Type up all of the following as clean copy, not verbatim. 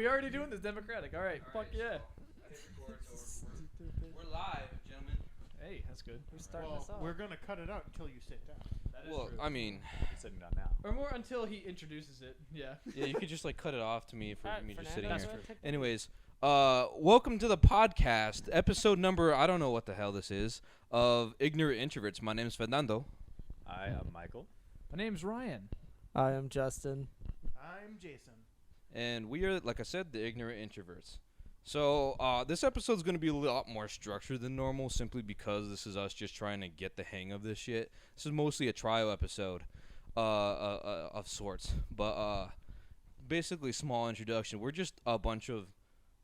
already doing this democratic. All right, fuck yeah. We're live, gentlemen. Hey, that's good. We're starting this off. We're gonna cut it out until you sit down. That is Well, true. I mean, You're sitting down now. Or more until he introduces it. Yeah. yeah, you could just like cut it off to me for me just sitting That's here. true. Anyways, welcome to the podcast, episode number, I don't know what the hell this is, of Ignorant Introverts. My name is Fernando. I am Michael. My name's Ryan. I am Justin. I'm Jason. And we are, like I said, the Ignorant Introverts. So this episode is going to be a lot more structured than normal simply because this is us just trying to get the hang of this shit. This is mostly a trial episode of sorts. But basically, small introduction. We're just a bunch of,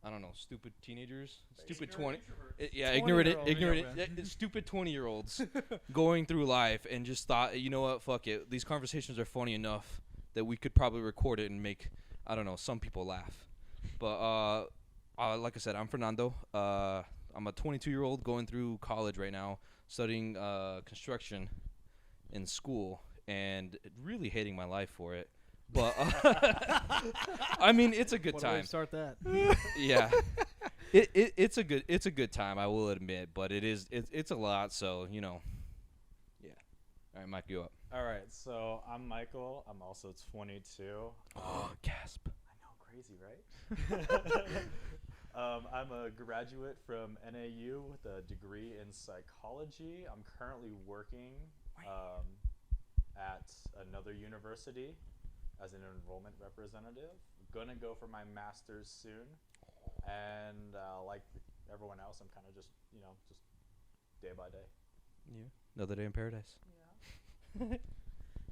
I don't know, stupid teenagers. Stupid 20. Ignorant, stupid 20-year-olds going through life and just thought, you know what, fuck it. These conversations are funny enough that we could probably record it and make, I don't know, some people laugh. But like I said, I'm Fernando. I'm a 22-year-old going through college right now, studying construction in school, and really hating my life for it. But I mean, it's a good time. Start that. Yeah, it's a good time. I will admit, but it's a lot. So you know, yeah. All right, Mike, you up? All right, so I'm Michael. I'm also 22. Oh, gasp! I know, crazy, right? I'm a graduate from NAU with a degree in psychology. I'm currently working at another university as an enrollment representative. Gonna go for my master's soon, and like everyone else, I'm kind of just day by day. Yeah, another day in paradise. Yeah.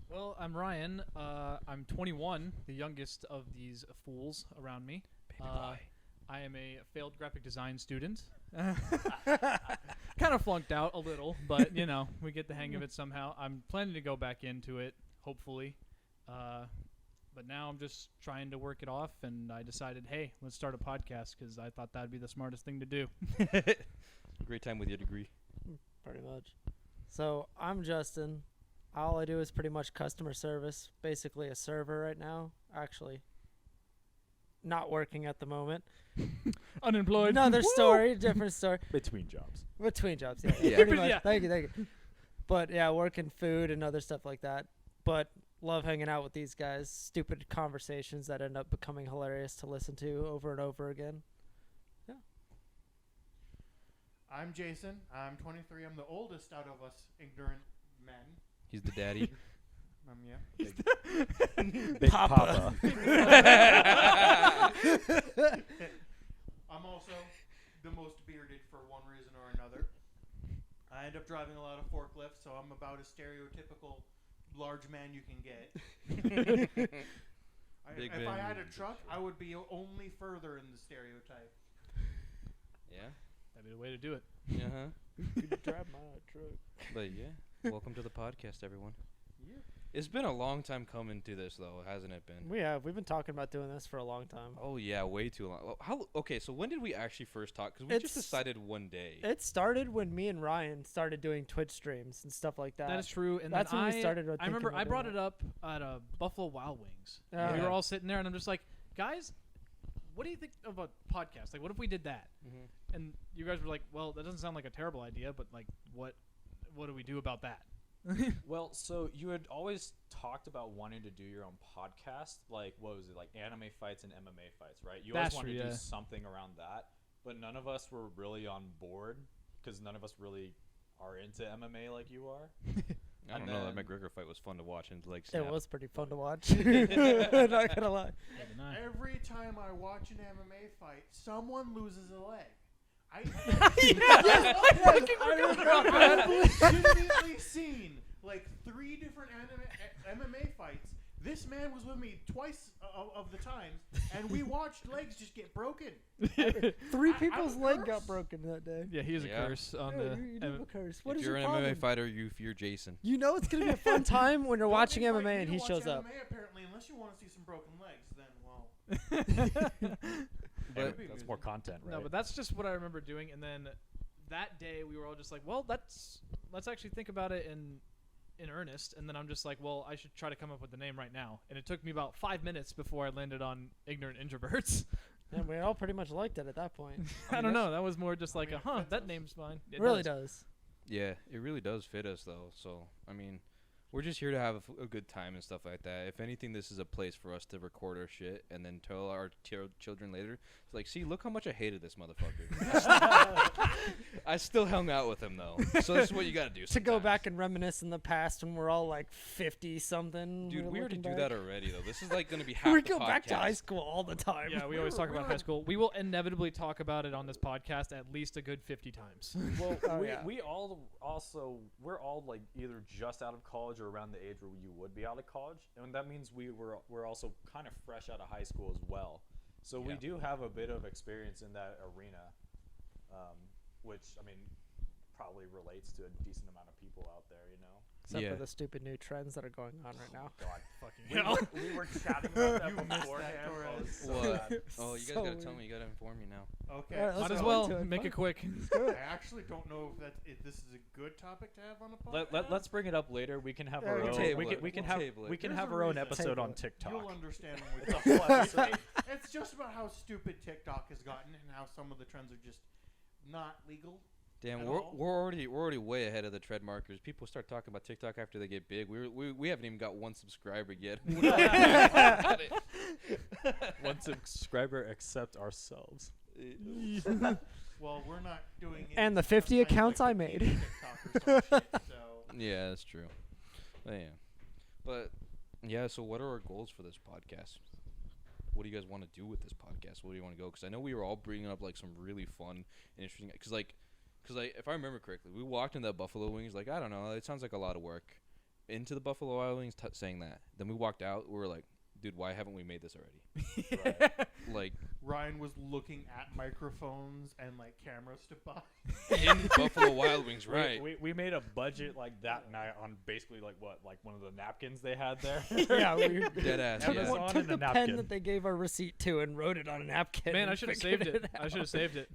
Well, I'm Ryan. I'm 21, the youngest of these fools around me. Baby boy. I am a failed graphic design student. Kind of flunked out a little, but you know, we get the hang of it somehow. I'm planning to go back into it, hopefully. But now I'm just trying to work it off, and I decided, hey, let's start a podcast because I thought that'd be the smartest thing to do. Great time with your degree. Pretty much. So I'm Justin. All I do is pretty much customer service, basically a server right now. Actually, not working at the moment. Unemployed. Another story, different story. Between jobs. Between jobs, yeah. Yeah. Pretty much. Yeah. Thank you. But yeah, working food and other stuff like that. But love hanging out with these guys. Stupid conversations that end up becoming hilarious to listen to over and over again. Yeah. I'm Jason. I'm 23. I'm the oldest out of us ignorant men. He's the daddy. Yeah. Big Papa. I'm also the most bearded for one reason or another. I end up driving a lot of forklifts, so I'm about as stereotypical large man you can get. If I had a truck, I would be only further in the stereotype. Yeah. That'd be the way to do it. Uh-huh. You could drive my truck. But yeah, welcome to the podcast, everyone. Yeah. It's been a long time coming to this, though, hasn't it been? We have. We've been talking about doing this for a long time. Oh yeah, way too long. Okay, so when did we actually first talk? Because we just decided one day. It started when me and Ryan started doing Twitch streams and stuff like that. That is true. And That's then when we started. I remember I brought it up at Buffalo Wild Wings. Yeah. We were all sitting there, and I'm just like, guys, what do you think of a podcast? Like, what if we did that? Mm-hmm. And you guys were like, well, that doesn't sound like a terrible idea, but like, what do we do about that? Well, so you had always talked about wanting to do your own podcast, like what was it, like anime fights and MMA fights, right? You always wanted to do something around that, but none of us were really on board because none of us really are into MMA like you are. I don't know. That McGregor fight was fun to watch and like. It Snap. was pretty fun to watch. Not gonna lie. Every time I watch an MMA fight, someone loses a leg. I've legitimately seen like 3 different MMA fights. This man was with me twice of the times, and we watched legs just get broken. 3 people's leg curse. got broken that day. Yeah, he is a curse on the. You do have a curse. What if is you're your an problem? MMA fighter, you fear Jason. You know it's gonna be a fun time when you're watching Don't invite MMA me and to he watch shows up. MMA, apparently, unless you want to see some broken legs, then well. But That's more content, right? No, but that's just what I remember doing. And then that day we were all just like, well, let's actually think about it in earnest. And then I'm just like, well, I should try to come up with the name right now. And it took me about 5 minutes before I landed on Ignorant Introverts. And we all pretty much liked it at that point. I don't know. That was more just like mean, a, it fits that us. name's fine. It really does. Yeah, it really does fit us though. So I mean, we're just here to have a good time and stuff like that. If anything, this is a place for us to record our shit and then tell our children later. It's like, see, look how much I hated this motherfucker. I still hung out with him though. So this is what you gotta do. To go sometimes. back and reminisce in the past when we're all like 50 something. Dude, we already looking do back. that already though. This is like gonna be half We the go back to podcast. high school all the time. Yeah, we always talk about high school. We will inevitably talk about it on this podcast at least a good 50 times. Well, Oh, we, yeah. we all also we're all like either just out of college or around the age where you would be out of college, and that means we're also kind of fresh out of high school as well. So we Yeah. do have a bit of experience in that arena, which I mean probably relates to a decent amount of people out there, you know. Except Yeah. for the stupid new trends that are going on right now. God, Fucking we hell. were chatting about that You missed that, beforehand. Torres. Oh, it's so What? bad. Oh, you guys So gotta tell weird. me. You gotta inform me now. Okay. Alright, let's Might as go well into it. make Fine. it quick. I actually don't know if this is a good topic to have on a podcast. Let's bring it up later. We can have Yeah, our we own. can table We it. can we can We'll have table it. we can There's have a our own reason. episode Table on it. TikTok. You'll understand when we It's a talk whole about it. episode. It's just about how stupid TikTok has gotten and how some of the trends are just not legal. Damn, At we're all? we're already way ahead of the tread markers. People start talking about TikTok after they get big. We haven't even got one subscriber yet. One subscriber except ourselves. Well, we're not doing it. And the 50 accounts I made. TikTok or some shit, so. Yeah, that's true. But yeah, so what are our goals for this podcast? What do you guys want to do with this podcast? Where do you want to go? Because I know we were all bringing up like some really fun and interesting. Because if I remember correctly, we walked in that Buffalo Wings. Like, I don't know, it sounds like a lot of work. Into the Buffalo Wild Wings, saying that. Then we walked out. We were like, dude, why haven't we made this already? Right. Like Ryan was looking at microphones and like cameras to buy. in Buffalo Wild Wings, right? We made a budget like that night on basically like one of the napkins they had there. Yeah, we Dead ass. Amazon Yeah. took and the a pen napkin. that they gave our receipt to and wrote it on a napkin. Man, I and should have figured saved it. I out. should have saved it.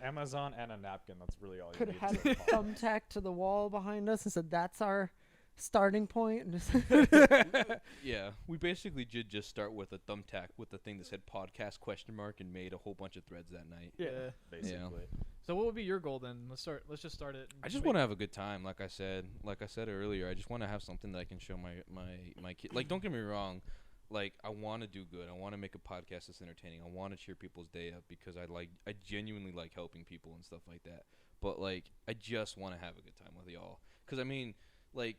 Amazon and a napkin. That's really all you Could need. have had to it make a podcast. thumbtacked to the wall behind us and said, "That's our starting point." And just Yeah, we basically did just start with a thumbtack with the thing that said podcast ? And made a whole bunch of threads that night. Yeah. Basically. So what would be your goal then? Let's just start it. I just want to have a good time, like I said earlier. I just want to have something that I can show my kid. Like, don't get me wrong, like I want to do good. I want to make a podcast that's entertaining. I want to cheer people's day up because I genuinely like helping people and stuff like that. But like, I just want to have a good time with y'all. Cause I mean, like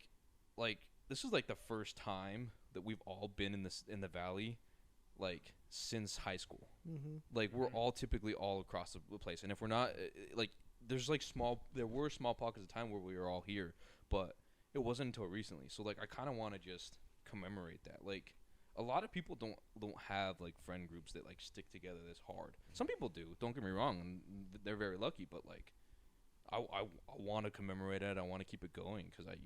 this is like the first time that we've all been in the valley, like since high school. Like we're all typically all across the place, and if we're not, like there were small pockets of time where we were all here, but it wasn't until recently. So like I kind of want to just commemorate that. Like a lot of people don't have like friend groups that like stick together this hard. Some people do. Don't get me wrong, and they're very lucky. But like I want to commemorate it. I want to keep it going because I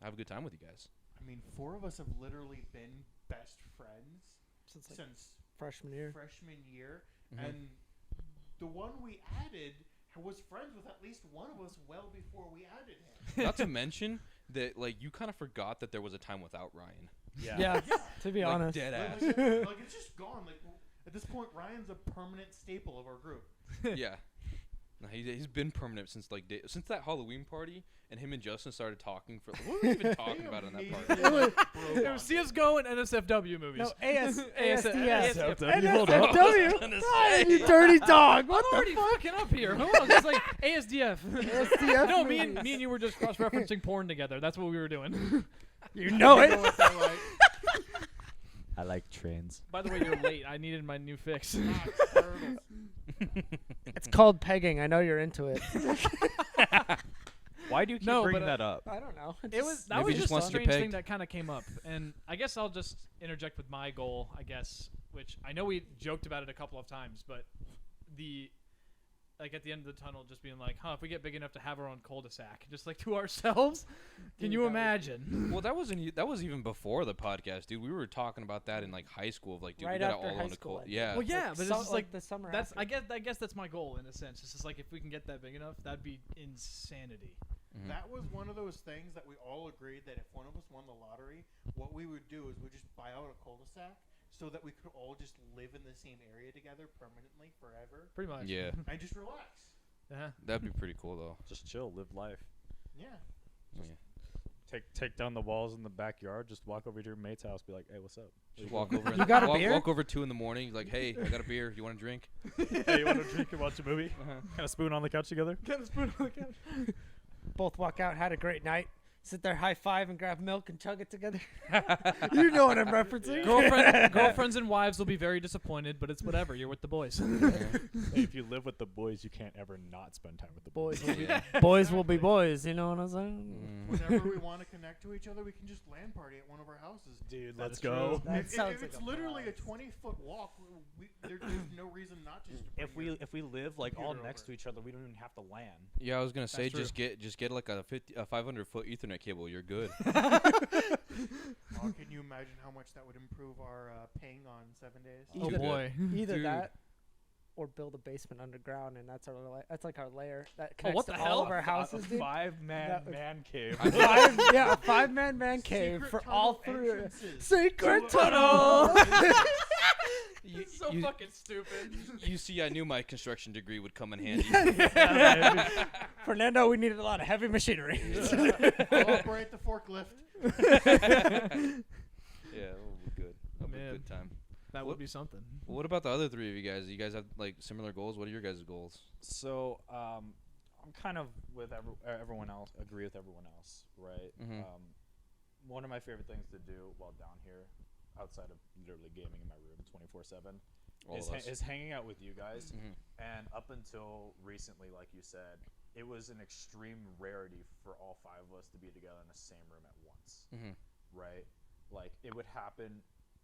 have a good time with you guys. I mean, 4 of us have literally been best friends since like since freshman year. Mhm. And the one we added was friends with at least one of us well before we added him. Not to mention that like you kind of forgot that there was a time without Ryan. Yeah, to be Like, honest. dead ass. Like it's just gone. Like at this point, Ryan's a permanent staple of our group. Yeah. No, he's been permanent since since that Halloween party, and him and Justin started talking for. What were we even talking about on that party? It was CS:GO and NSFW movies. No, ASDS. NSFW, hold on. NSFW. Ah, you dirty dog. What I'm the already fuck? fucking up here. Hold on, it's like ASDF. ASDF No, me and movies. you were just cross-referencing porn together. That's what we were doing. You know it. I like trains. By the way, you're late. I needed my new fix. It's called pegging. I know you're into it. Why do you keep No, bringing but, that up? I don't know. It was that Maybe was he just just a wants to get strange thing pegged. that kind of came up, and I guess I'll just interject with my goal. I guess, which I know we joked about it a couple of times, but like at the end of the tunnel, just being like, if we get big enough to have our own cul-de-sac, just like to ourselves, can Dude, you that would- imagine? Well, that was even before the podcast, dude. We were talking about that in like high school, of like, dude, Right we gotta after all high own a school, I cult. think. Yeah. Well, yeah, but it's just like the summer. that's after. I guess that's my goal in a sense. It's just like if we can get that big enough, that'd be insanity. Mhm. That was one of those things that we all agreed that if one of us won the lottery, what we would do is we just buy out a cul-de-sac, so that we could all just live in the same area together permanently forever Pretty much. Yeah. and just relax. That'd be pretty cool though. Just chill, live life. Yeah. Yeah. Take down the walls in the backyard. Just walk over to your mate's house. Be like, hey, what's up? Just walk over. You got a beer? Walk over 2 a.m. Like, hey, I got a beer. You want a drink? Hey, you want to drink and watch a movie? Kind of spoon on the couch together. Both walk out, had a great night. Sit there, high five, and grab milk and chug it together. You know what I'm referencing. Girlfriends and wives will be very disappointed, but it's whatever. You're with the boys. Hey, if you live with the boys, you can't ever not spend time with the boys. Boys will be boys. You know what I'm saying? Whenever we want to connect to each other, we can just LAN party at one of our houses. Dude, That let's is go. true. That If sounds it's like a literally a blast. 20-foot walk, there's no reason not to. If we live like all computer next over. to each other, we don't even have to LAN. Yeah, I was gonna say That's just get like a 500-foot Ethernet cable. You're good. Oh, can you imagine how much that would improve our ping on 7 days? Oh Dude. boy. Either Dude. that, or build a basement underground, and that's that's like our lair that Oh, connects what to the all hell? of our houses, dude. Five-man That would- man cave. I- A 5-man man cave Secret for tunnel all three. entrances. Secret To a- tunnel. You, So you- fucking stupid. you see, I knew my construction degree would come in handy. Fernando, we needed a lot of heavy machinery. I'll operate the forklift. Yeah, that'll be good. That'll be a Man. good time. That What- would be something. Well, what about the other 3 of you guys? You guys have like similar goals. What are your guys' goals? So I'm kind of with everyone else. Agree with everyone else, right? Mhm. One of my favorite things to do while down here, outside of literally gaming in my room 24/7, All is, of us. is hanging out with you guys. Mhm. And up until recently, like you said, it was an extreme rarity for all 5 of us to be together in the same room at once, Mhm. right? Like it would happen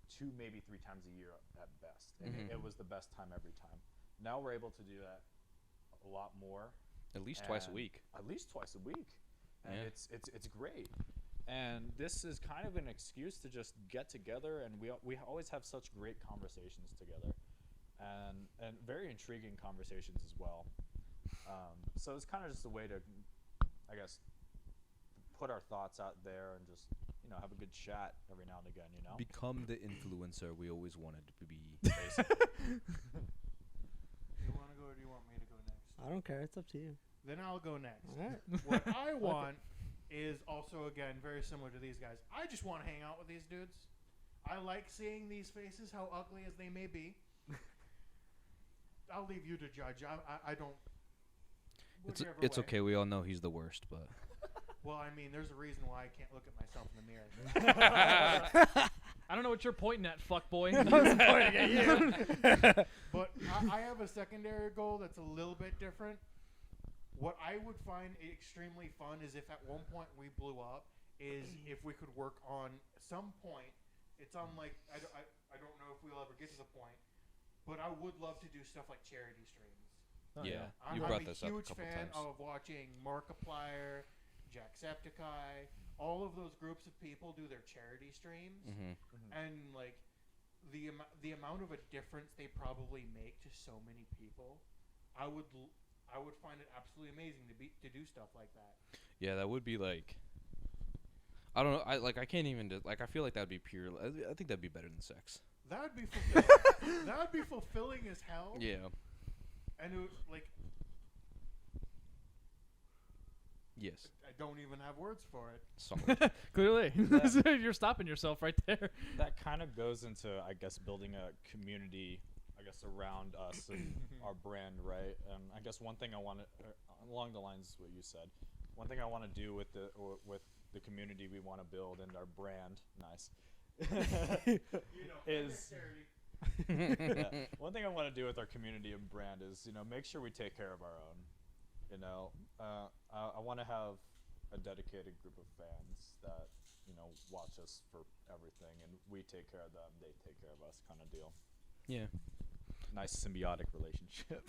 2, maybe 3 times a year at best, and Mhm. it was the best time every time. Now we're able to do that a lot more, At least twice a and week. at least twice a week, and Yeah. it's great. And this is kind of an excuse to just get together, and we always have such great conversations together, and very intriguing conversations as well. So it's kind of just a way to, I guess, put our thoughts out there and just have a good chat every now and again. Become the influencer we always wanted to be. Do you want to go or do you want me to go next? I don't care. It's up to you. Then I'll go next. All right. What I want is also, again, very similar to these guys. I just want to hang out with these dudes. I like seeing these faces, how ugly as they may be. I'll leave you to judge. I don't. whichever It's way. okay. We all know he's the worst, but Well, I mean, there's a reason why I can't look at myself in the mirror. I don't know what you're pointing at, fuckboy. But I have a secondary goal that's a little bit different. What I would find extremely fun is if at one point we blew up, is if we could work on some point. It's on like I don't know if we'll ever get to the point, but I would love to do stuff like charity streams. Oh, yeah, I'm you a brought this up a huge couple fan times. of watching Markiplier, Jacksepticeye, all of those groups of people do their charity streams, Mhm. and like the amount of a difference they probably make to so many people, I would find it absolutely amazing to do stuff like that. Yeah, that would be like. I don't know. I can't even I feel like that'd be pure. I think that'd be better than sex. That would be fulfilling. That would be fulfilling as hell. Yeah. And it would, like, Yes. I don't even have words for it. Solid. Clearly. You're stopping yourself right there. That kind of goes into, I guess, building a community, I guess, around us and our brand, right? And I guess one thing I want to, along the lines of what you said, one thing I want to do with the community we want to build and our brand, nice, is yeah, one thing I want to do with our community and brand is, make sure we take care of our own. I want to have a dedicated group of fans that, watch us for everything, and we take care of them, they take care of us, kind of deal. Yeah. Nice symbiotic relationship.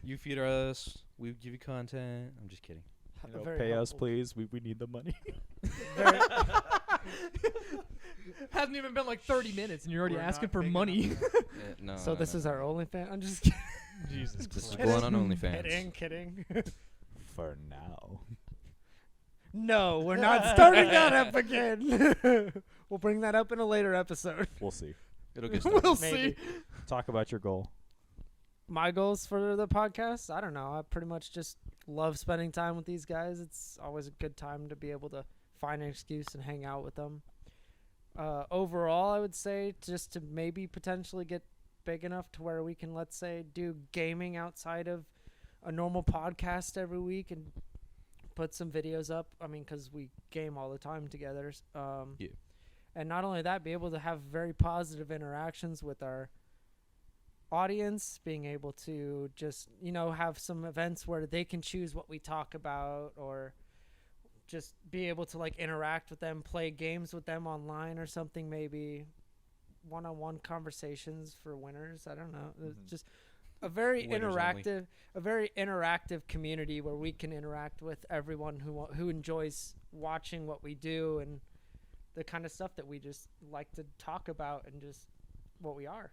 You feed us, we give you content. I'm just kidding. Very Pay us, helpful. please. We need the money. Hasn't even been like 30 minutes, and you're already We're asking not for big money. enough. No. So this no. is our OnlyFans. I'm just kidding. Jesus This is Christ. going on OnlyFans. Kidding. For now. No, we're not starting that up again. We'll bring that up in a later episode. We'll see. It'll get started. We'll Maybe. see. Talk about your goal. My goals for the podcast, I don't know. I pretty much just love spending time with these guys. It's always a good time to be able to find an excuse and hang out with them. Overall, I would say just to maybe potentially get big enough to where we can, let's say, do gaming outside of a normal podcast every week and put some videos up. I mean, because we game all the time together. Yeah. And not only that, be able to have very positive interactions with our audience, being able to just, have some events where they can choose what we talk about, or just be able to like interact with them, play games with them online or something, maybe one-on-one conversations for winners. I don't know. It's just a very Winners interactive community where we can interact with everyone who enjoys watching what we do and the kind of stuff that we just like to talk about and just what we are.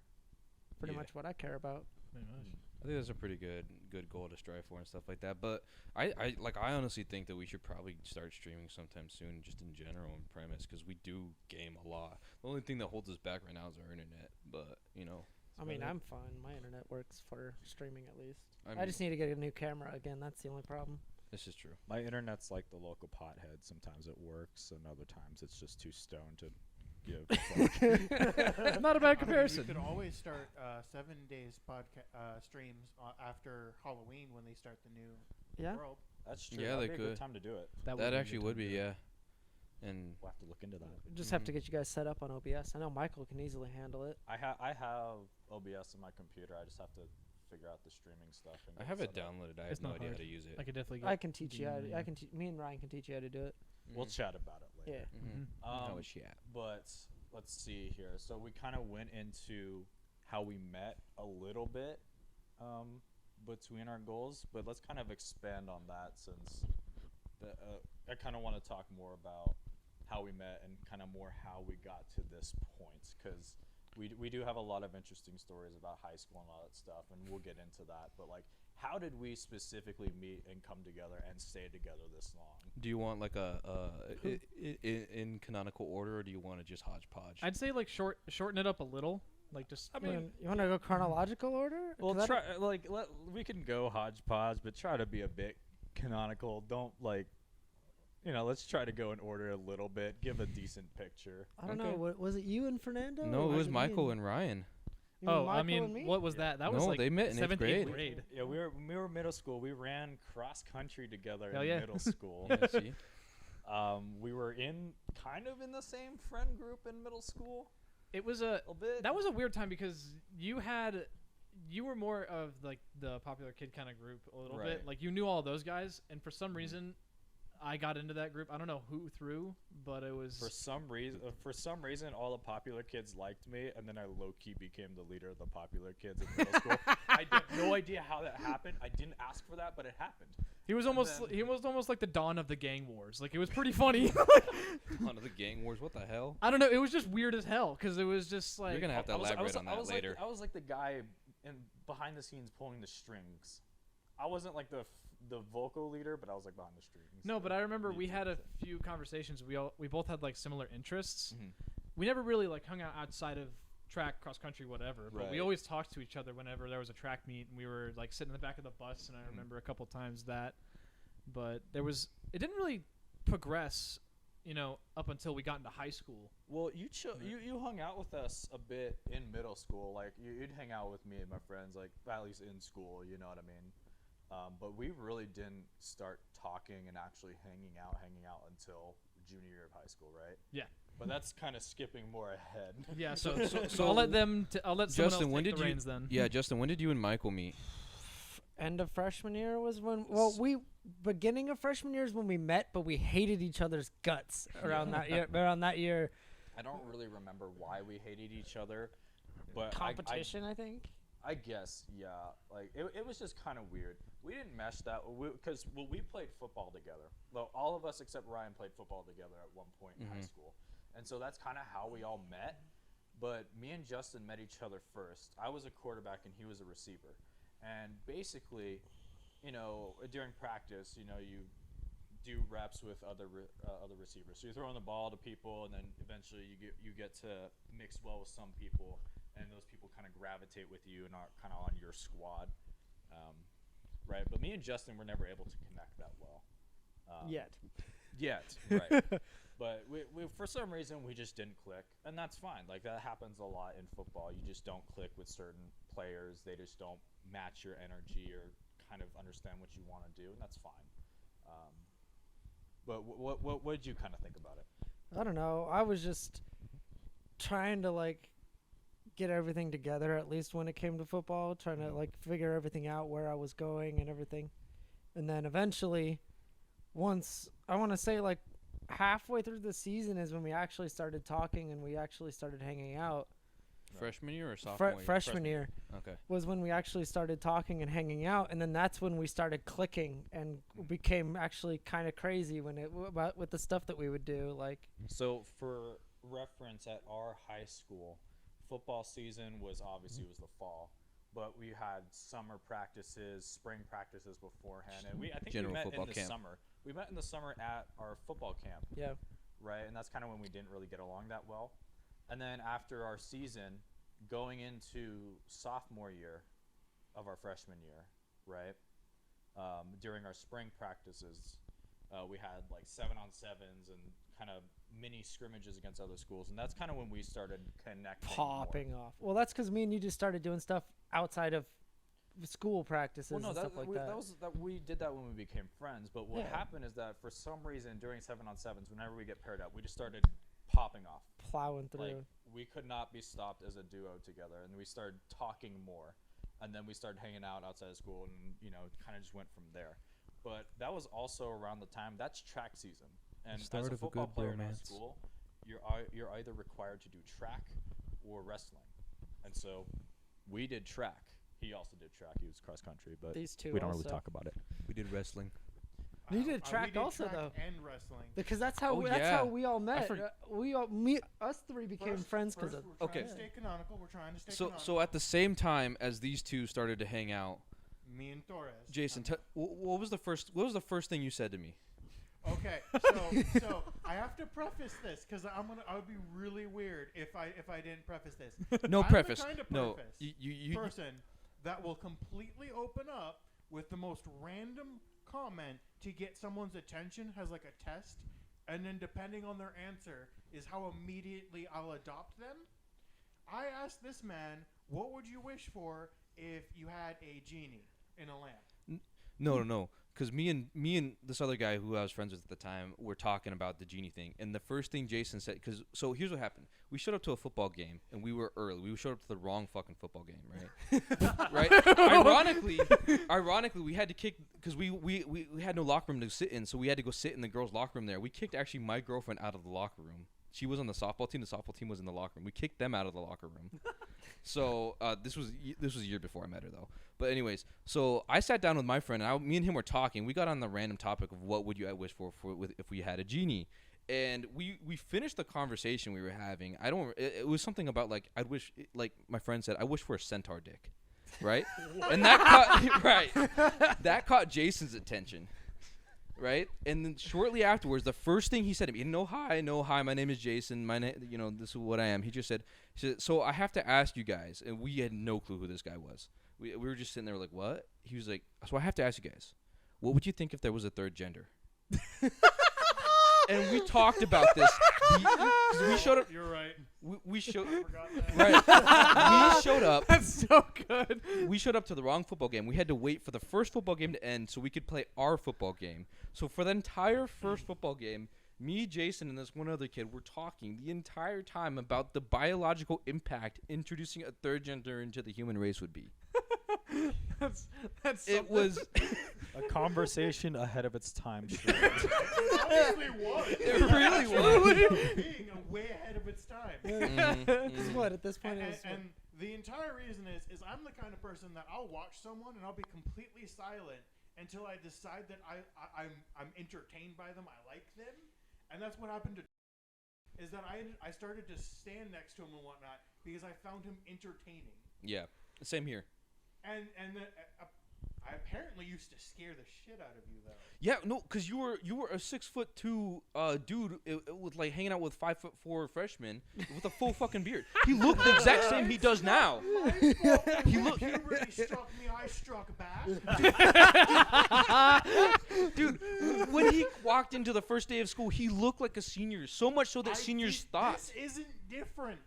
Pretty much what I care about. Pretty much. I think that's a pretty good goal to strive for and stuff like that. But I honestly think that we should probably start streaming sometime soon, just in general and premise, because we do game a lot. The only thing that holds us back right now is our internet. But I mean, I'm fine. My internet works for streaming at least. I I just need to get a new camera again. That's the only problem. this is true. My internet's like the local pothead. Sometimes it works, and other times it's just too stoned to give a fuck. Not a bad comparison. We could always start 7 days streams after Halloween when they start the new Yeah. world. That's true. Yeah, That'd they be a good could. time to do it. That actually would be, yeah. And We'll have to look into that. Just have to get you guys set up on OBS. I know Michael can easily handle it. I have OBS on my computer. I just have to figure out the streaming stuff. And I get have it set up. downloaded. I It's have no not idea how hard. to use it. I could definitely. Get I can teach you how to. yeah. Me and Ryan can teach you how to do it. We'll chat about it Yeah. later. Mm-hmm. Um, How is she at? But let's see here. So we kind of went into how we met a little bit between our goals, but let's kind of expand on that since I kind of want to talk more about how we met and kind of more how we got to this point, because we do have a lot of interesting stories about high school and all that stuff, and we'll get into that. But like, how did we specifically meet and come together and stay together this long? Do you want like in canonical order, or do you want to just hodgepodge? I'd say like shorten it up a little. Like just. You want to go chronological order? Well, 'Cause I try we can go hodgepodge, but try to be a bit canonical. Don't let's try to go in order a little bit. Give a decent picture. I don't Okay. know. Was it you and Fernando? No, or it was me Michael and Ryan. you mean Oh, I Michael and mean, me? what was that? That was No, like they met in 8th 7th, 8th grade. grade. Yeah, we were middle school. We ran cross country together Hell in yeah. middle school. Yeah, see? We were kind of in the same friend group in middle school. It was A little bit. that was a weird time because you were more of like the popular kid kind of group a little Right. bit. Like you knew all those guys, and for some reason, I got into that group. I don't know who threw, but it was. For some reason, all the popular kids liked me, and then I low-key became the leader of the popular kids in middle school. I have no idea how that happened. I didn't ask for that, but it happened. He was almost like the dawn of the gang wars. Like it was pretty funny. One of the gang wars. What the hell? I don't know. It was just weird as hell because it was just like. You're gonna have to elaborate on that later. I was like the guy behind the scenes pulling the strings. I wasn't like the vocal leader, but I was like behind the strings. No, but I remember we lead had a thing. few conversations. We both had like similar interests. Mhm. We never really like hung out outside of track, cross country, whatever. But we Right. always talked to each other whenever there was a track meet, and we were like sitting in the back of the bus. And I remember a couple times that, but it didn't really progress, up until we got into high school. Well, you hung out with us a bit in middle school. Like you'd hang out with me and my friends, like at least in school. You know what I mean? But we really didn't start talking and actually hanging out until junior year of high school, right? Yeah. But that's kind of skipping more ahead. Yeah. So I'll let someone Justin, else when take did the you? reins then. Yeah, Justin, when did you and Michael meet? End of freshman year was when. Well, beginning of freshman year is when we met, but we hated each other's guts around that year. Around that year, I don't really remember why we hated each other, but competition, I think. I guess, yeah. Like it was just kind of weird. We didn't mesh that because we played football together. Well, all of us except Ryan played football together at one point in high school, and so that's kind of how we all met. But me and Justin met each other first. I was a quarterback and he was a receiver, and basically, during practice, you do reps with other receivers. So you're throwing the ball to people, and then eventually you get to mix well with some people, and those people kind of gravitate with you and are kind of on your squad, right? But me and Justin were never able to connect that well. Yet, right? But we for some reason we just didn't click, and that's fine. Like that happens a lot in football. You just don't click with certain players. They just don't match your energy or kind of understand what you want to do, and that's fine. But what did you kind of think about it? I don't know. I was just trying to like get everything together, at least when it came to football, trying to like figure everything out, where I was going and everything. And then eventually, once I want to say like halfway through the season is when we actually started talking and we actually started hanging out. Freshman year or sophomore year? Freshman year. Okay. Was when we actually started talking and hanging out, and then that's when we started clicking and became actually kind of crazy when with the stuff that we would do. Like, so for reference, at our high school, football season was obviously was the fall, but we had summer practices, spring practices beforehand, and I think General we met football in the camp. summer. We met in the summer at our football camp. yeah. Right, and that's kind of when we didn't really get along that well. And then after our season, going into sophomore year of our freshman year, right, during our spring practices, we had like 7-on-7s and kind of mini scrimmages against other schools, and that's kind of when we started connecting Popping more. off. Well, that's because me and you just started doing stuff outside of school practices and stuff like that. We did that when we became friends, but what Yeah. happened is that for some reason during 7-on-7s, whenever we get paired up, we just started popping off. Plowing through. Like, we could not be stopped as a duo together, and we started talking more, and then we started hanging out outside of school, and kind of just went from there. But that was also around the time that's track season, and start as a of a football good player in our romance. school, you're either required to do track or wrestling, and so we did track. He also did track. He was cross country, but These two we don't also. really talk about it. We did wrestling. You did track we did also, track though. and wrestling. Because that's how Oh, that's yeah. how we all met. Us three became friends because First, of. we're Okay. trying to stay canonical. We're trying to stay So canonical. at the same time as these two started to hang out, Me and Torres. Jason, what was the first thing you said to me? Okay, so I have to preface this because I would be really weird if I didn't preface this. No I'm preface. The kind of No, preface you person that will completely open up with the most random comment to get someone's attention, has like a test, and then depending on their answer is how immediately I'll adopt them. I asked this man, what would you wish for if you had a genie in a lamp? No. Because me and this other guy who I was friends with at the time were talking about the genie thing, and the first thing Jason said, so here's what happened: we showed up to a football game, and we were early. We showed up to the wrong fucking football game, right? Right. Ironically, we had to kick because we had no locker room to sit in, so we had to go sit in the girls' locker room there. We kicked actually my girlfriend out of the locker room. She was on the softball team. The softball team was in the locker room. We kicked them out of the locker room. So this was a year before I met her, though. But anyways, so I sat down with my friend, and me and him were talking. We got on the random topic of what would you wish for if we had a genie, and we finished the conversation we were having. It was something about like my friend said, I wish for a centaur dick, right? And that caught Jason's attention. Right, and then shortly afterwards, the first thing he said to me, no hi, my name is Jason. This is what I am. He said, so I have to ask you guys, and we had no clue who this guy was. We were just sitting there like, what? He was like, so I have to ask you guys, what would you think if there was a third gender? And we talked about this. We showed up. You're right. We showed. I forgot that. Right. We showed up. That's so good. We showed up to the wrong football game. We had to wait for the first football game to end so we could play our football game. So for the entire first football game, me, Jason, and this one other kid were talking the entire time about the biological impact introducing a third gender into the human race would be. That's It was. A conversation ahead of its time. Obviously was. It really was. Being way ahead of its time. It's what at this point is. And the entire reason is I'm the kind of person that I'll watch someone and I'll be completely silent until I decide that I'm entertained by them, I like them, and that's what happened to. Is that I started to stand next to him and whatnot because I found him entertaining. Yeah. Same here. And I apparently used to scare the shit out of you, though. Yeah, no, because you were a 6'2" dude with like hanging out with 5'4" freshmen with a full fucking beard. He looked the exact same he does now. He looked. Puberty struck me. I struck back. Dude, when he walked into the first day of school, he looked like a senior. So much so that seniors thought. This isn't different.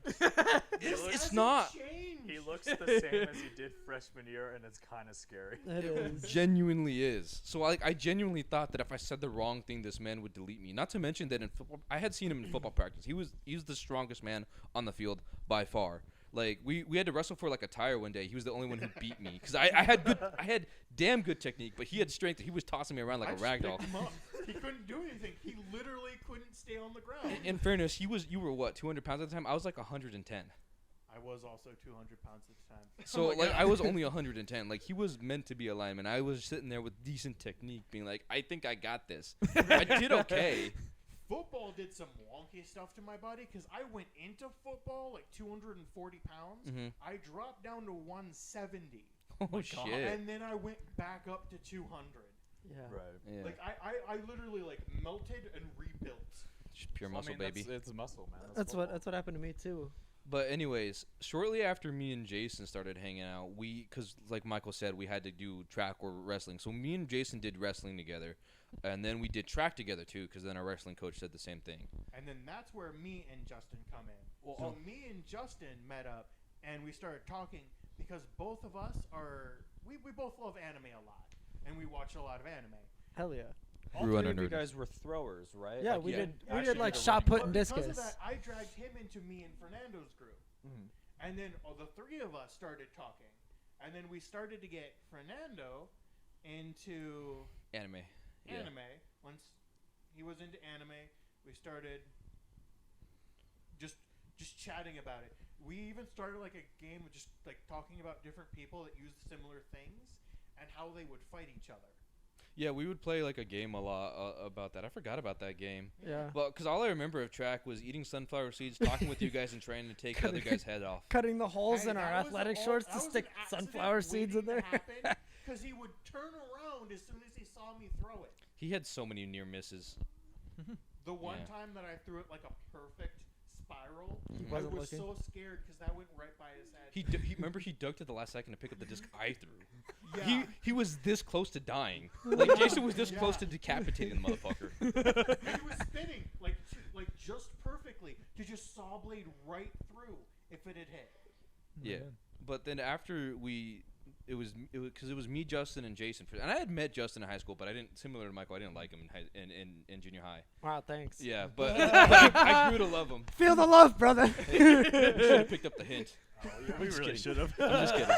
It's not. Changed. He looks the same as he did freshman year, and it's kind of scary. It is. Genuinely is. So like I genuinely thought that if I said the wrong thing, this man would delete me. Not to mention that in football, I had seen him in football practice. He was the strongest man on the field by far. Like we had to wrestle for like a tire one day. He was the only one who beat me because I had damn good technique, but he had strength. He was tossing me around like a rag doll. He couldn't do anything. He literally couldn't stay on the ground. In fairness, you were what, 200 pounds at the time? I was like 110. I was also 200 pounds at the time. So like I was only 110. Like he was meant to be a lineman. I was sitting there with decent technique, being like, I think I got this. I did okay. Football did some wonky stuff to my body because I went into football like 240 pounds. Mm-hmm. I dropped down to 170. Oh shit. And then I went back up to 200. Yeah. Right. Yeah. Like I literally like melted and rebuilt. Just pure muscle, baby. It's muscle, man. That's what happened to me too. But anyways, shortly after me and Jason started hanging out, because like Michael said, we had to do track or wrestling. So me and Jason did wrestling together, and then we did track together too, because then our wrestling coach said the same thing. And then that's where me and Justin come in. Well, so me and Justin met up, and we started talking because both of us we both love anime a lot, and we watch a lot of anime. Hell yeah. All Grew three under of you it. guys were throwers, right? Yeah, Like, we you did. We actually did like a shot running put club. and Because discus. of that, I dragged him into me and Fernando's group. Mhm. And then the three of us started talking. And then we started to get Fernando into Anime. Yeah. anime. Once he was into anime, we started just chatting about it. We even started like a game of just like talking about different people that used similar things and how they would fight each other. Yeah, we would play like a game a lot about that. I forgot about that game. Yeah. Well, because all I remember of track was eating sunflower seeds, talking with you guys, and trying to take the other guy's head off. Cutting the holes Hey, in our that was athletic all- shorts that to was stick an accident sunflower seeds in waiting there. to happen, 'cause he would turn around as soon as he saw me throw it. He had so many near misses. The one Yeah. time that I threw it like a perfect spiral, He Mhm. I wasn't was looking. so scared because that went right by his head. He remember he ducked at the last second to pick up the disc I threw. Yeah. He was this close to dying. Like Jason was this Yeah. close to decapitating the motherfucker. He was spinning like just perfectly to just saw blade right through if it had hit. Yeah. But then after it was because it was me, Justin, and Jason. And I had met Justin in high school, but I didn't. Similar to Michael, I didn't like him in junior high. Wow, thanks. Yeah, but I grew to love him. Feel the love, brother. You should have picked up the hint. We just really kidding. should have. I'm just kidding.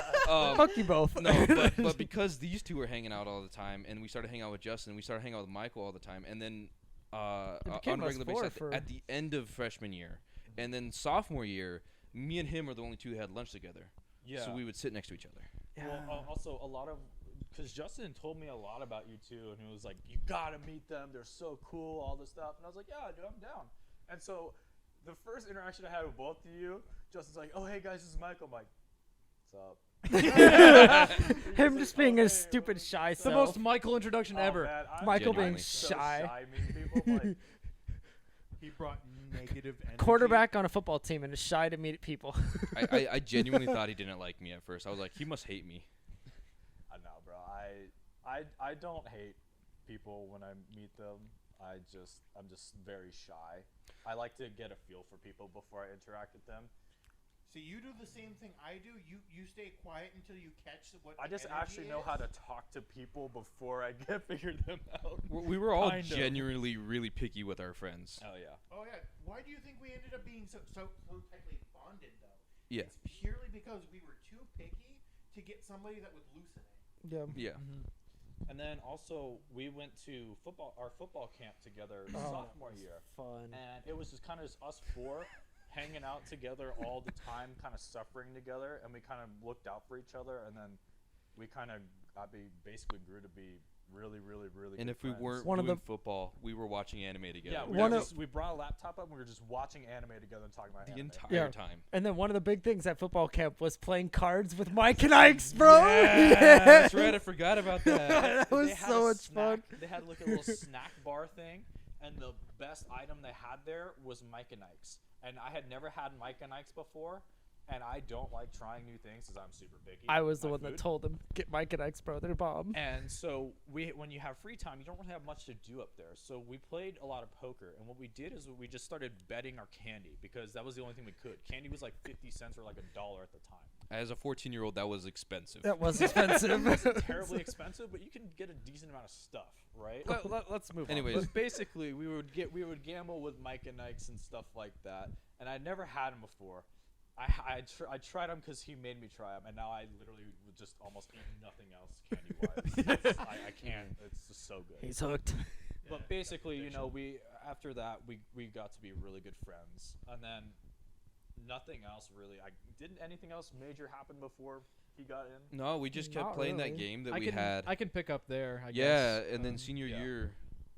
Fuck you both. No, but because these two were hanging out all the time, and we started hanging out with Justin, we started hanging out with Michael all the time, and then became on a us regular four basis for- at the end of freshman year, and then sophomore year, me and him are the only two who had lunch together. Yeah. So we would sit next to each other. Well, also a lot of, because Justin told me a lot about you too, and he was like, "You gotta meet them. They're so cool, all this stuff." And I was like, "Yeah, dude, I'm down." And so, the first interaction I had with both of you, Justin's like, "Oh, hey guys, this is Michael." I'm like, "What's up?" Him just being a "Hey, stupid shy The self. most Michael introduction Oh, ever. man, I'm Michael being so shy. meeting people. Like, He brought negative energy. Quarterback on a football team and is shy to meet people. I genuinely thought he didn't like me at first. I was like, he must hate me. I know, bro. I don't hate people when I meet them. I'm just very shy. I like to get a feel for people before I interact with them. So you do the same thing I do. You stay quiet until you catch what. I the just energy actually know is? how to talk to people before I get figured them out. We were all Kind of. genuinely really picky with our friends. Oh yeah. Oh yeah. Why do you think we ended up being so tightly bonded though? Yeah. It's purely because we were too picky to get somebody that would loosen it. Yeah. Yeah. And then also we went to our football camp together sophomore year, Fun. and it was just kind of us four hanging out together all the time, kind of suffering together, and we kind of looked out for each other, and then we kind of basically grew to be really, really, really. And good if we friends. weren't One of doing the- football, we were watching anime together. Yeah, we brought a laptop up and we were just watching anime together and talking about the anime. entire time. And then one of the big things at football camp was playing cards with Mike and Ike's, bro. That's right. I forgot about that. That was They had so a much fun. They had like a little snack bar thing, and the best item they had there was Mike and Ike's. And I had never had Mike and Ike's before, and I don't like trying new things because I'm super picky. I was with the my one that food. told him, get Mike and Ike's, bro. They're bomb. And so when you have free time, you don't really have much to do up there. So we played a lot of poker, and what we did is we just started betting our candy because that was the only thing we could. Candy was like 50 cents or like $1 at the time. As a 14-year-old, that was expensive. That was expensive. It's terribly expensive, but you can get a decent amount of stuff, right? Let's move Anyways. on. But basically, we would gamble with Mike and Ike's and stuff like that, and I'd never had them before. I tried them because he made me try them, and now I literally would just almost eat nothing else candy-wise. I can't. It's just so good. He's hooked. But basically, you know, after that we got to be really good friends, and then nothing else really. Didn't anything else major happen before he got in? No, we just kept Not playing that really. game that I we can had. I can pick up there. I Yeah, guess. and then senior yeah. year,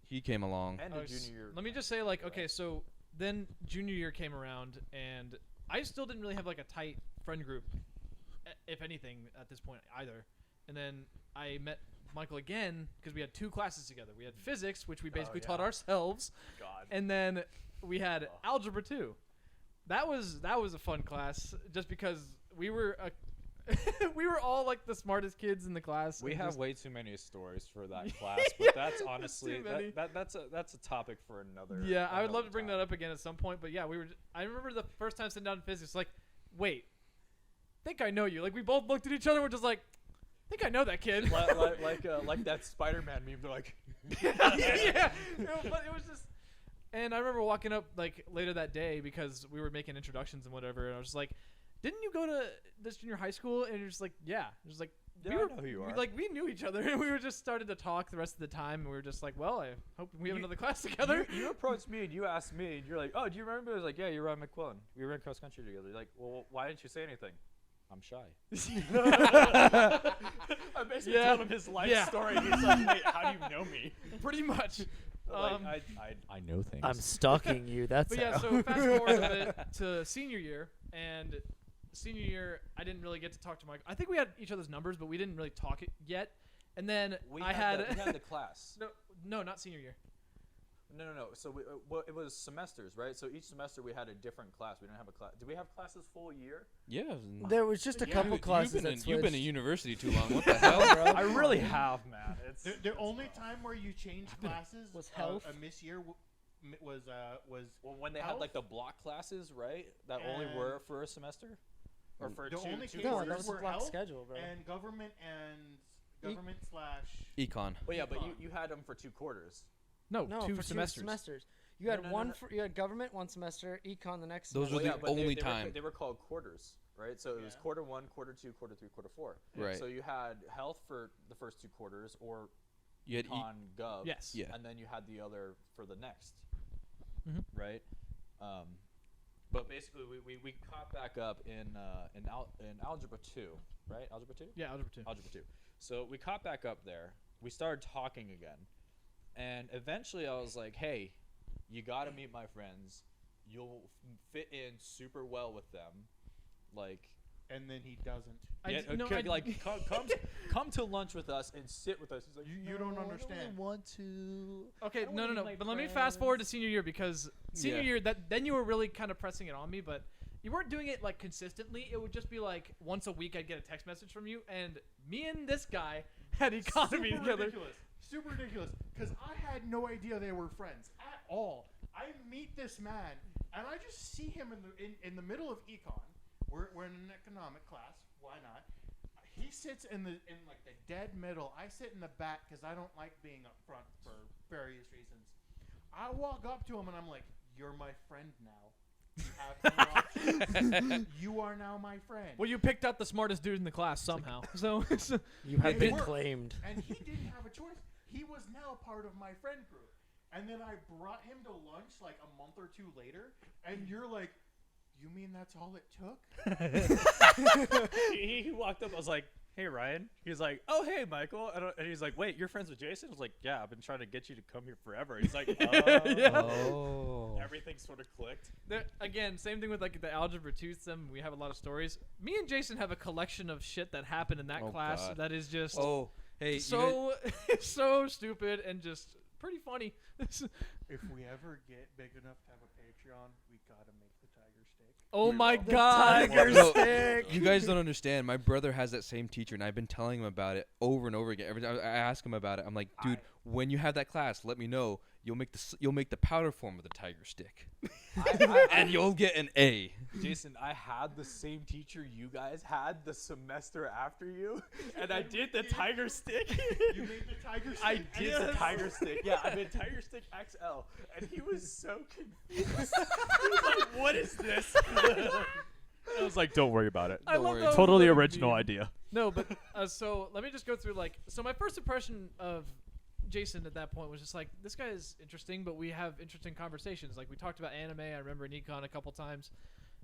he came along. And I the was- junior year. Let me just say, like, okay, so then junior year came around, and I still didn't really have like a tight friend group, if anything, at this point either. And then I met Michael again because we had 2 classes together. We had physics, which we basically taught yeah. ourselves, God. and then we had algebra 2. That was a fun class, just because we were we were all like the smartest kids in the class. We and have just- way too many stories for that Yeah, class, but that's too honestly many. that's a topic for another. Yeah, I would love to another bring time. that up again at some point, but yeah, I remember the first time sitting down in physics, like, wait, I think I know you. Like, we both looked at each other, and we're just like, I think I know that kid. like that Spider-Man meme. They're like, yeah, but it was just. And I remember walking up like later that day because we were making introductions and whatever, and I was just like, "Didn't you go to this junior high school?" And you're just like, "Yeah." It was like, Yeah, we I were, know who you are. we knew each other, and we were just started to talk the rest of the time, and we were just like, "Well, I hope we have another class together." you approached me and you asked me, and you're like, "Oh, do you remember?" I was like, "Yeah, you're Ryan McQuillan. We ran cross country together." You're like, "Well, why didn't you say anything?" I'm shy. I basically Yeah. told him his life Yeah. story. And he's like, "Wait, how do you know me?" Pretty much. Like, I know things. I'm stalking you. That's But yeah, how. so fast forward a bit to senior year, and senior year, I didn't really get to talk to Mike. I think we had each other's numbers, but we didn't really talk it yet. And then we I had had we had the class. no, not senior year. No. So it was semesters, right? So each semester we had a different class. We didn't have a class. Did we have classes full year? Yeah. There was just a Yeah. couple classes you've that been in switched. university too long. What the hell? I really have, man. It's The only time where you changed classes Was health. a miss year was well, when they had like the block classes, right? That only And- were for a semester, or for The only two case No, Orders that was a were block health schedule, bro. and government slash. Econ. Well, yeah, but Econ. you had them for 2 quarters. No, No, two for semesters. 2 semesters. You had No, one. no. You had government 1 semester, econ the next. Those semester. were the but only they time. They were called quarters, right? So it was Yeah. quarter 1, quarter 2, quarter 3, quarter 4. Right. So you had health for the first 2 quarters, or You had econ gov. Yes. Yeah. And then you had the other for the next. Mhm. Right. But basically, we caught back up in algebra 2, right? Algebra 2. Yeah, algebra 2. Algebra 2. So we caught back up there. We started talking again. And eventually I was like, hey, you got to meet my friends. You'll fit in super well with them. Like, And then he doesn't. come to lunch with us and sit with us. He's like, You don't understand. I don't really want to. Okay, I don't no. wanna meet my But let me fast forward to senior year because senior Yeah. year then you were really kind of pressing it on me, but you weren't doing it like consistently. It would just be like once a week I'd get a text message from you, and me and this guy had economy Super together. ridiculous. Super ridiculous. Because I had no idea they were friends at all. I meet this man, and I just see him in the middle of econ. We're in an economic class. Why not? He sits in like the dead middle. I sit in the back because I don't like being up front for various reasons. I walk up to him and I'm like, "You're my friend now. You have no options. You are now my friend." Well, you picked out the smartest dude in the class somehow. So You have It been worked. claimed. And he didn't have a choice. He was now part of my friend group. And then I brought him to lunch like a month or 2 later, and you're like, "You mean that's all it took?" he walked up. I was like, hey, Ryan. He's like, oh, hey, Michael. And he's like, wait, you're friends with Jason? I was like, yeah, I've been trying to get you to come here forever. He's like, Oh. Everything sort of clicked. Again, same thing with like the Algebra 2 sim. We have a lot of stories. Me and Jason have a collection of shit that happened in that class God. that is just Oh, hey. so so stupid and just pretty funny. If we ever get big enough to have a Patreon, we gotta make the tiger stick. Oh We my will. God! Tiger No, stick. you guys don't understand. My brother has that same teacher, and I've been telling him about it over and over again. Every time I ask him about it, I'm like, dude, when you have that class, let me know. You'll make the powder form of the tiger stick, and you'll get an A. Jason, I had the same teacher you guys had the semester after you, and I did the tiger stick. You made the tiger stick. I did the tiger stick. Yeah, I made tiger stick XL, and he was so confused. He was like, "What is this?" I was like, "Don't worry about it. I Don't love worry. those Totally little original memes. idea." No, but so let me just go through so my first impression of Jason at that point was just like, this guy is interesting, but we have interesting conversations. Like we talked about anime. I remember in econ a couple times.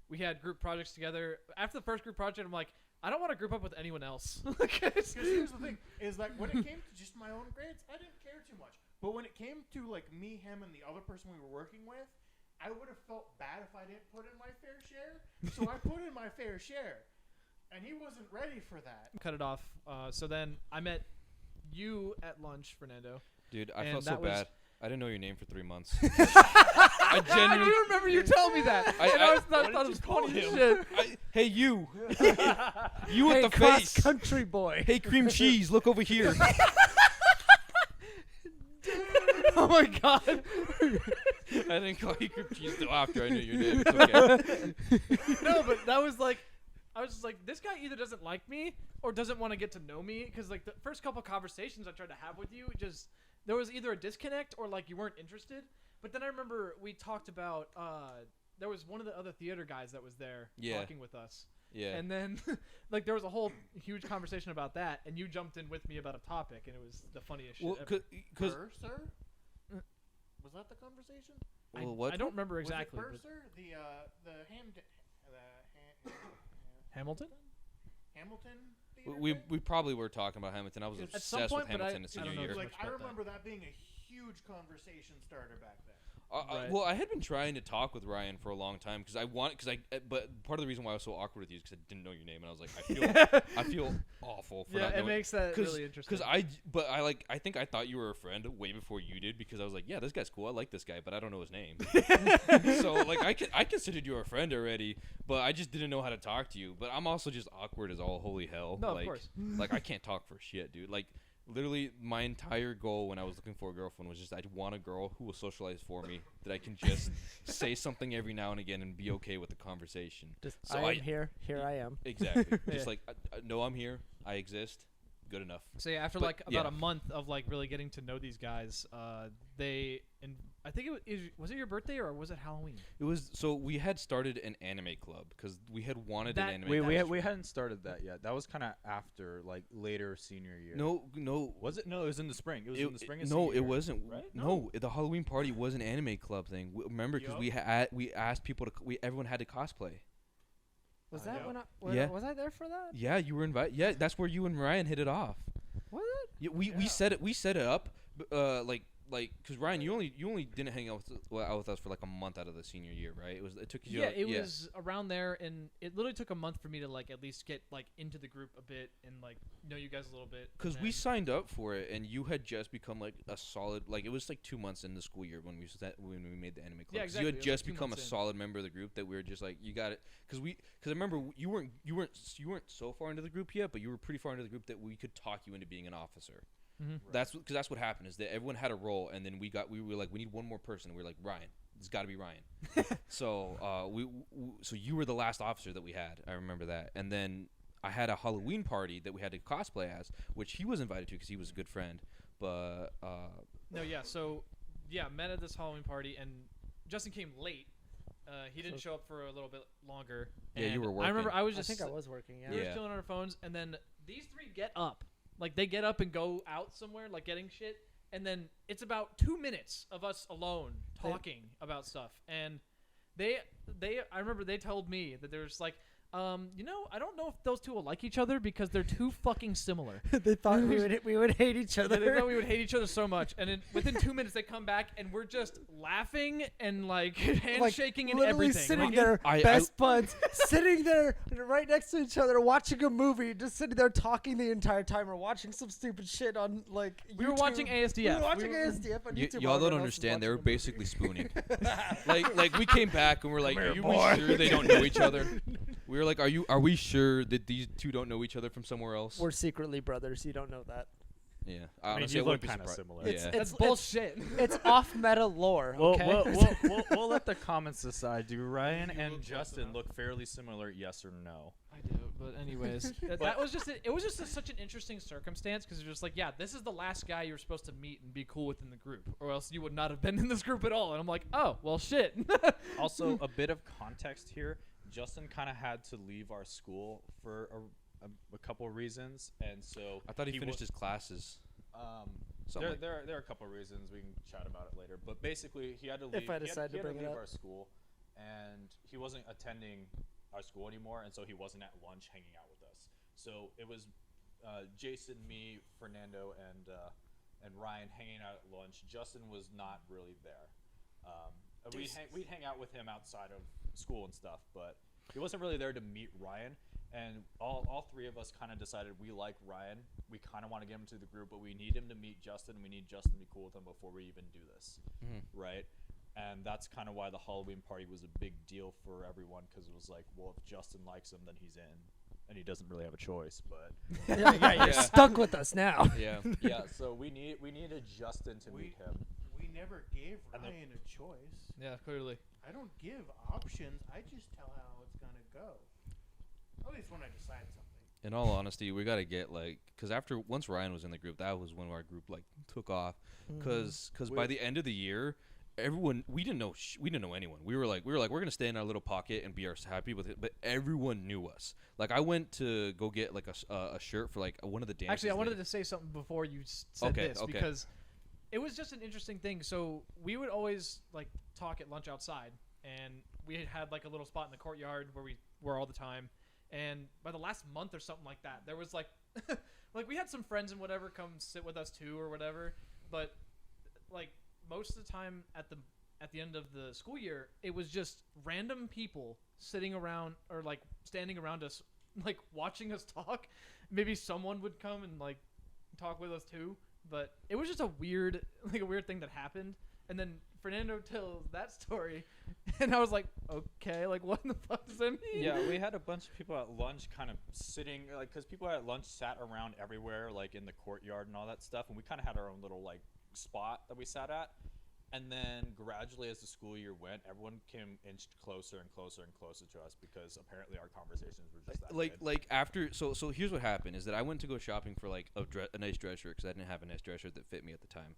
We had group projects together. After the first group project, I'm like, I don't want to group up with anyone else. Because here's the thing: is like when it came to just my own grades, I didn't care too much. But when it came to like me, him, and the other person we were working with, I would have felt bad if I didn't put in my fair share. So I put in my fair share, and he wasn't ready for that. Cut it off. So then I met you at lunch, Fernando. Dude, I And felt so that was- bad. I didn't know your name for 3 months. I genuinely- do remember you telling me that. I- And I- I what thought did it you was call funny as him? shit. Hey, you. You Hey, with the cross face. country boy. Hey, cream cheese, look over here. Oh my God. I didn't call you cream cheese till after I knew your name. It's okay. No, but that was like, I was just like, this guy either doesn't like me or doesn't want to get to know me. Because like the first couple conversations I tried to have with you, just there was either a disconnect or like you weren't interested. But then I remember we talked about there was one of the other theater guys that was there Yeah. talking with us. Yeah. And then like there was a whole huge conversation about that, and you jumped in with me about a topic, and it was the funniest shit. Well, ever. because Purser? Was that the conversation? what? I don't remember exactly. Was but it Purser? Hamilton? Hamilton? Theater we thing? we probably were talking about Hamilton. I was At some obsessed with point, but Hamilton in I senior don't know year. as Like much I about that. remember that being a huge conversation starter back then. Right. Well, I had been trying to talk with Ryan for a long time but part of the reason why I was so awkward with you is because I didn't know your name, and I was like, I feel awful for Yeah, not it knowing. makes that really interesting. Because I think I thought you were a friend way before you did, because I was like, yeah, this guy's cool. I like this guy, but I don't know his name. So like I considered you a friend already, but I just didn't know how to talk to you. But I'm also just awkward as all holy hell. No, of like, course. Like I can't talk for shit, dude. Like literally my entire goal when I was looking for a girlfriend was just I want a girl who will socialize for me, that I can just say something every now and again and be okay with the conversation. Just, So I I- am here. Here I am. Exactly. Yeah. Just like I know I'm here. I exist. Good enough. So yeah, after But, like about yeah. a month of like really getting to know these guys, I think was it your birthday or was it Halloween? It was so we had started an anime club because we had wanted That- an anime. We club. we hadn't started that yet. That was kind of after, like later senior year. No. Was it? No, it was in the spring. It was in the spring. Of No, senior it year. wasn't. Right? No, the Halloween party was an anime club thing. Remember, because we asked people to. Everyone had to cosplay. Was Yeah. that when I Yeah. was I there for that? Yeah, you were invited. Yeah, that's where you and Ryan hit it off. Was it? Yeah, we set it up. Like because Ryan, you only didn't hang out with us for like a month out of the senior year, right? It took you. Yeah, it was around there, and it literally took a month for me to like at least get like into the group a bit and like know you guys a little bit. Because and we then- signed up for it, and you had just become like a solid. Like it was like 2 months in the school year when we made the anime club. Yeah, 'Cause exactly. You It had was, just like, 2 become a months in. solid member of the group that we were just like, you got it. Because I remember you weren't so far into the group yet, but you were pretty far into the group that we could talk you into being an officer. Mhm. That's what happened is that everyone had a role, and then we were like, we need one more person. And we were like, Ryan. It's got to be Ryan. So so you were the last officer that we had. I remember that. And then I had a Halloween party that we had to cosplay as, which he was invited to because he was a good friend. But No, yeah. So yeah, met at this Halloween party, and Justin came late. He didn't show up for a little bit longer. Yeah, you and were I remember working. I was I just think I was working. Yeah. we were Yeah. chilling on our phones, and then these three get up. Like they get up and go out somewhere, like getting shit, and then it's about 2 minutes of us alone talking about stuff. And I remember they told me that there's like, I don't know if those two will like each other because they're too fucking similar. They thought we would hate each other. They thought we would hate each other so much, and then within 2 minutes they come back and we're just laughing and like handshaking and literally everything. sitting Like, there, best buds, sitting there right next to each other, watching a movie, just sitting there talking the entire time, or watching some stupid shit on like. We were watching ASDF. We were watching ASDF on YouTube. Y'all don't understand. They were basically spooning. like we came back and we're like, are you sure they don't know each other? We were like, are we sure that these two don't know each other from somewhere else? We're secretly brothers. You don't know that. Yeah, I mean, honestly, you I wouldn't look be kind of surprised. similar. That's bullshit. It's off meta lore. Well, Okay. we'll let the comments decide. Do Ryan and Justin look fairly similar? Yes or no? I do, but anyways, that was just it was just such an interesting circumstance because it was just like, yeah, this is the last guy you were supposed to meet and be cool with in the group, or else you would not have been in this group at all. And I'm like, oh, well, shit. Also, a bit of context here. Justin kind of had to leave our school for a couple of reasons, and so I thought he finished his classes. There are a couple of reasons. We can chat about it later. But basically, he had to leave. If I decide to bring it up, our school, and he wasn't attending our school anymore, and so he wasn't at lunch hanging out with us. So it was Jason, me, Fernando, and Ryan hanging out at lunch. Justin was not really there. We'd hang out with him outside of school and stuff, but he wasn't really there to meet Ryan. And all three of us kind of decided we like Ryan. We kind of want to get him to the group, but we need him to meet Justin. We need Justin to be cool with him before we even do this, right? And that's kind of why the Halloween party was a big deal for everyone, because it was like, well, if Justin likes him, then he's in, and he doesn't really have a choice. But you're stuck with us now. Yeah. So we needed Justin to meet him. We never gave Ryan a choice. Yeah, clearly. I don't give options. I just tell how it's gonna go. At least when I decide something. In all honesty, we gotta get because once Ryan was in the group, that was when our group took off. Because by the end of the year, everyone we didn't know anyone. We were like we're gonna stay in our little pocket and be happy with it. But everyone knew us. Like I went to go get a shirt for one of the dances. Actually, I wanted to say something before you said this because it was just an interesting thing. So we would always talk at lunch outside, and we had a little spot in the courtyard where we were all the time. And by the last month or something like that, there was we had some friends and whatever come sit with us too or whatever. But most of the time at the end of the school year, it was just random people sitting around or standing around us, watching us talk. Maybe someone would come and talk with us too. But it was just a weird thing that happened. And then Fernando tells that story, and I was like, okay, what in the fuck does that mean? Yeah, we had a bunch of people at lunch kind of sitting, because people at lunch sat around everywhere, in the courtyard and all that stuff, and we kind of had our own little, spot that we sat at. And then gradually as the school year went, everyone inched closer and closer and closer to us because apparently our conversations were just that good. After so here's what happened is that I went to go shopping for a nice dress shirt because I didn't have a nice dress shirt that fit me at the time.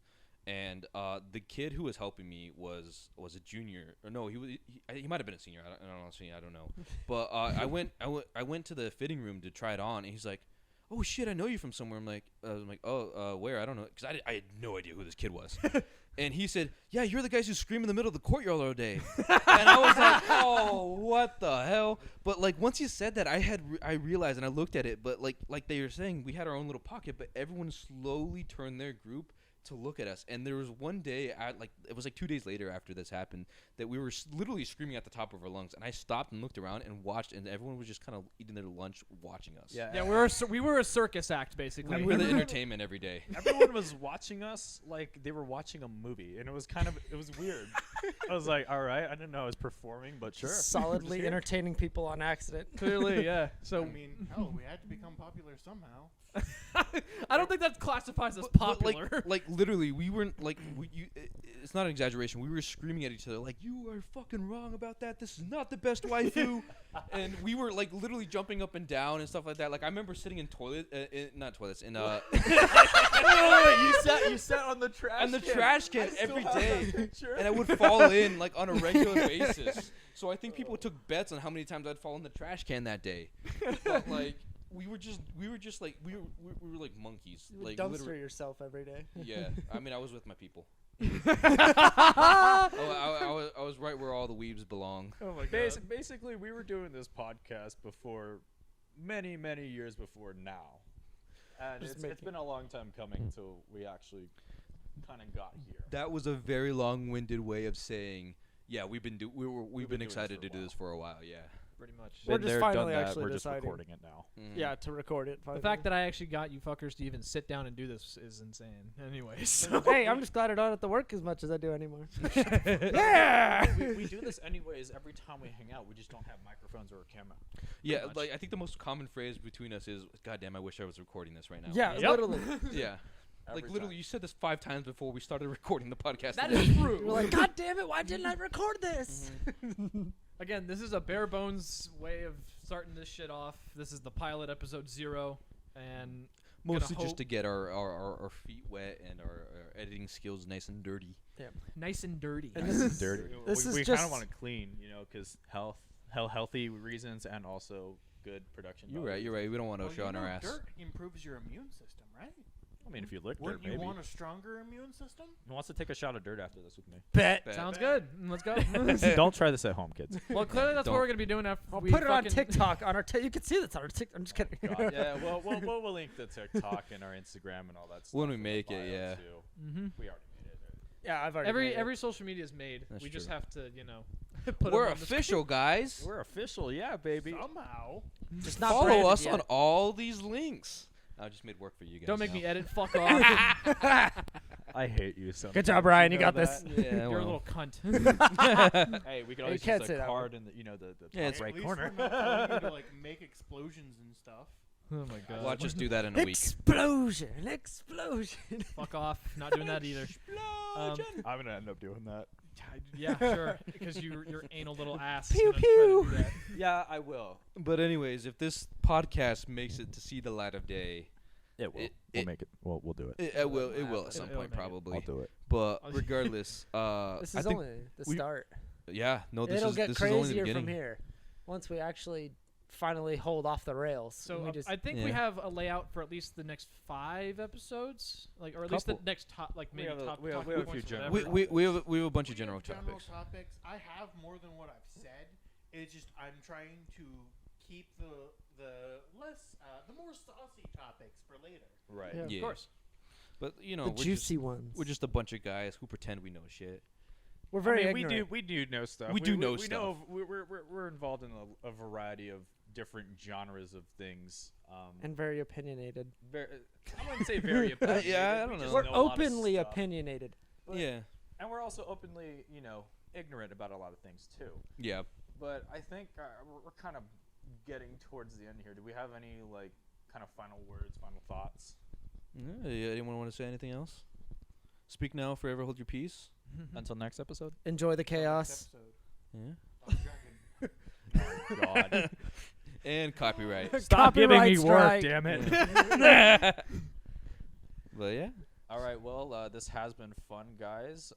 And the kid who was helping me was a junior, or no, he might have been a senior. I don't know. But I went to the fitting room to try it on, and he's like, "Oh shit, I know you from somewhere." I'm like, "Oh, where? I don't know," because I had no idea who this kid was. And he said, "Yeah, you're the guys who scream in the middle of the courtyard all day." And I was like, "Oh, what the hell?" But once you said that, I realized, and I looked at it, but like they were saying, we had our own little pocket, but everyone slowly turned their group to look at us. And there was one day it was 2 days later after this happened that we were literally screaming at the top of our lungs, and I stopped and looked around and watched, and everyone was just kind of eating their lunch watching us. Yeah, we were a circus act basically. We were the entertainment every day. Everyone was watching us like they were watching a movie, and it was weird. I was like, all right, I didn't know I was performing, but sure. Solidly entertaining people on accident. Clearly, yeah. So I mean, hell, we had to become popular somehow. I don't think that classifies as popular. Literally, we weren't it's not an exaggeration. We were screaming at each other "You are fucking wrong about that. This is not the best waifu." And we were literally jumping up and down and stuff like that. I remember sitting in not toilets in Wait, you sat on the trash on the trash can every day, and I would fall in on a regular basis. So I think people took bets on how many times I'd fall in the trash can that day. But we were like monkeys. You would dumpster yourself every day. Yeah, I mean, I was with my people. I was right where all the weebs belong. Oh my god. Basically, we were doing this podcast before many years before now, and it's been a long time coming till we actually kind of got here. That was a very long-winded way of saying, yeah, we've been excited to do this for a while. Yeah. Pretty much. We're Been just there, finally done that. actually We're just deciding. recording it now. Mhm. Yeah, to record it. The Finally. fact that I actually got you fuckers to even sit down and do this is insane. Anyways. Hey, I'm just glad I don't have to work as much as I do anymore. We do this anyways. Every time we hang out, we just don't have microphones or a camera. Yeah, much. like I think the most common phrase between us is, "God damn, I wish I was recording this right now." Yeah, Yep. literally. Yeah. Every Like literally, time. you said this 5 times before we started recording the podcast. That today. is true. You're like, God damn it! Why didn't I record this? Again, this is a bare bones way of starting this shit off. This is the pilot, episode 0, and Mostly gonna just to get our feet wet and our editing skills nice and dirty. nice and dirty. And Nice this and is- dirty. this we is kind just- of want it clean, because healthy reasons and also good production. You're value. right. We don't want to Well, show on our ass. Dirt improves your immune system, right? I mean, if you lick dirt, Wouldn't you maybe. want a stronger immune system? Who wants to take a shot of dirt after this with me? Bet. Sounds good. Let's go. Don't try this at home, kids. Well, clearly that's Don't. what we're gonna be doing after I'll we put it on fucking- TikTok on our. You can see that's on our TikTok. I'm just kidding. Yeah, well, we'll link the TikTok and our Instagram and all that stuff. When we in the make it, bio, yeah. too. Mhm. We already made it. Yeah, I've already. made it. Every social media is made. That's we just true. have to, put 'em We're on the screen. official, guys. We're official, yeah, baby. Somehow. Just not Follow branded us yet. on all these links. I just made work for you guys. Don't make now. me edit. Fuck off. I hate you so much. Good job, Ryan. You know got this. that? Yeah, You're a well. little cunt. Hey, we can Hey, you always can't use say the that card in the Yeah, top it's- right At least corner. we're not telling you to like make explosions and stuff. Oh my god. Watch us do that in a week. Explosion! Explosion! Fuck off. Not doing that either. I'm gonna end up doing that. Yeah, sure. Because your anal little ass. is Pew, gonna try to do pew. that. Yeah, I will. But anyways, if this podcast makes it to see the light of day, It will. It- we'll it- make it. We'll do it. it will at some It'll point make it. probably. I'll do it. But regardless, This I is think only the we- start. yeah, no, this It'll is get this is only the crazier beginning. from here. Once we actually finally hold off the rails. So we just, I think we Yeah. have a layout for at least the next 5 episodes, or at least the Couple. next top, maybe have a- top. we have- talking we have a points few or general whatever. We have a bunch of We general have topics. I have more than what I've said. It's just I'm trying to keep the less the more saucy topics for later. Right. Yeah. Yeah. Of course. But you know, the we're juicy just, ones. we're just a bunch of guys who pretend we know shit. We're very I mean, ignorant. we do know stuff. We do know we stuff. Know we're involved in a variety of different genres of things. And very opinionated. I wouldn't say very opinionated. Yeah, I we don't just know. We're know a lot of openly stuff. opinionated. But- Yeah, And we're also openly, ignorant about a lot of things too. yeah. But I think we're kind of getting towards the end here. Do we have any kind of final words, final thoughts? Yeah, anyone want to say anything else? Speak now, forever hold your peace. Until next episode. Enjoy the chaos. Yeah. Oh, God. And copyright. Stop giving me Copyright work, strike. damn it. But yeah, All right. Well, this has been fun, guys.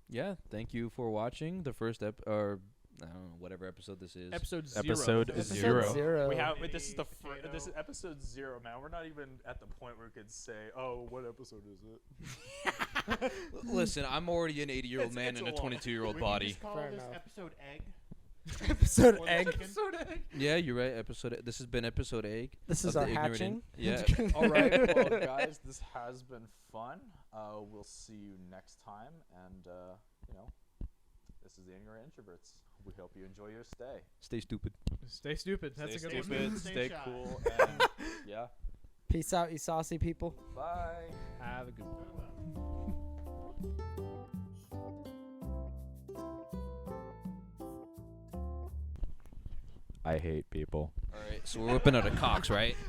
yeah. Thank you for watching the first or I don't know whatever episode this is. Episode 0. Episode Episode Zero. zero. We have. Hey, This is potato. this is episode 0, man. We're not even at the point where we could say, "Oh, what episode is it?" Listen, I'm already an 80-year-old It's- man it's in a a lot. 22-year-old We body. Just call Fair this enough. episode egg. Episode Or the egg. chicken. Yeah, you're right. This has been episode 8. This of is the our Ignorant hatching. Yeah. All right, well, guys, this has been fun. We'll see you next time, and this is the Ignorant Introverts. We hope you enjoy your stay. Stay stupid. Stay stupid. That's stay a good stupid, one. Stay stay shy. cool, and yeah, Peace out, you saucy people. bye. Have a good one. I hate people. All right, so we're whipping out a Cox, right?